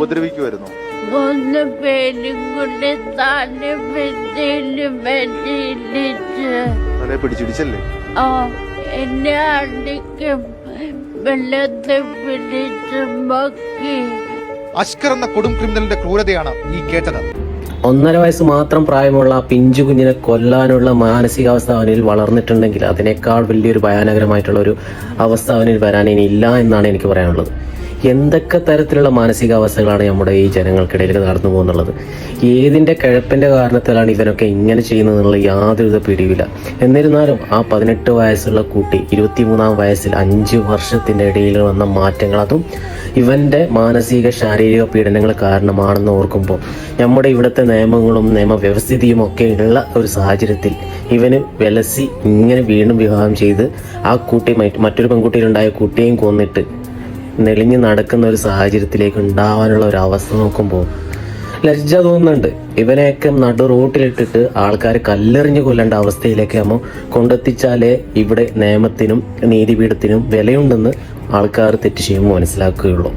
ഉപദ്രവിക്കുമായിരുന്നു? 3 പേരും കൂടെ തല പിടിച്ചിടിച്ചല്ലേ? എന്നെ അടിക്കും, വെള്ളത്തെ പിടിച്ച് മക്കി. അഷ്കർ എന്ന കൊടും ക്രിമിനലിന്റെ ക്രൂരതയാണ് ഈ കേട്ടത്. 1.5 വയസ്സ് മാത്രം പ്രായമുള്ള പിഞ്ചു കുഞ്ഞിനെ കൊല്ലാനുള്ള മാനസികാവസ്ഥ അവനിൽ വളർന്നിട്ടുണ്ടെങ്കിൽ അതിനേക്കാൾ വലിയൊരു ഭയാനകരമായിട്ടുള്ള ഒരു അവസ്ഥ അവനിൽ വരാൻ ഇനി ഇല്ല എന്നാണ് എനിക്ക് പറയാനുള്ളത്. എന്തൊക്കെ തരത്തിലുള്ള മാനസികാവസ്ഥകളാണ് നമ്മുടെ ഈ ജനങ്ങൾക്കിടയിൽ നടന്നു പോകുന്നുള്ളത്. ഏതിൻ്റെ കിഴപ്പിൻ്റെ കാരണത്തിലാണ് ഇവനൊക്കെ ഇങ്ങനെ ചെയ്യുന്നതെന്നുള്ള യാതൊരുവിധ പിടിയില്ല. എന്നിരുന്നാലും ആ 18 വയസ്സുള്ള കുട്ടി 23-ാം വയസ്സിൽ 5 വർഷത്തിൻ്റെ ഇടയിൽ വന്ന മാറ്റങ്ങൾ, അതും ഇവൻ്റെ മാനസിക ശാരീരിക പീഡനങ്ങൾ കാരണമാണെന്ന് ഓർക്കുമ്പോൾ നമ്മുടെ ഇവിടുത്തെ നിയമങ്ങളും നിയമവ്യവസ്ഥിതിയും ഒക്കെ ഉള്ള ഒരു സാഹചര്യത്തിൽ ഇവന് വിലസി ഇങ്ങനെ വീണ്ടും വിവാഹം ചെയ്ത് ആ കുട്ടി മറ്റൊരു പെൺകുട്ടിയിലുണ്ടായ കുട്ടിയെയും കൊന്നിട്ട് നെളിഞ്ഞ് നടക്കുന്ന ഒരു സാഹചര്യത്തിലേക്ക് ഉണ്ടാവാനുള്ള ഒരു അവസ്ഥ നോക്കുമ്പോൾ ലജ്ജ തോന്നുന്നുണ്ട്. ഇവനെയൊക്കെ നടു റോട്ടിലിട്ടിട്ട് ആൾക്കാർ കല്ലെറിഞ്ഞ് കൊല്ലേണ്ട അവസ്ഥയിലേക്ക് നമ്മൾ കൊണ്ടെത്തിച്ചാലേ ഇവിടെ നിയമത്തിനും നീതിപീഠത്തിനും വിലയുണ്ടെന്ന് ആൾക്കാർ തെറ്റ് ചെയ്യുമ്പോൾ മനസ്സിലാക്കുകയുള്ളൂ.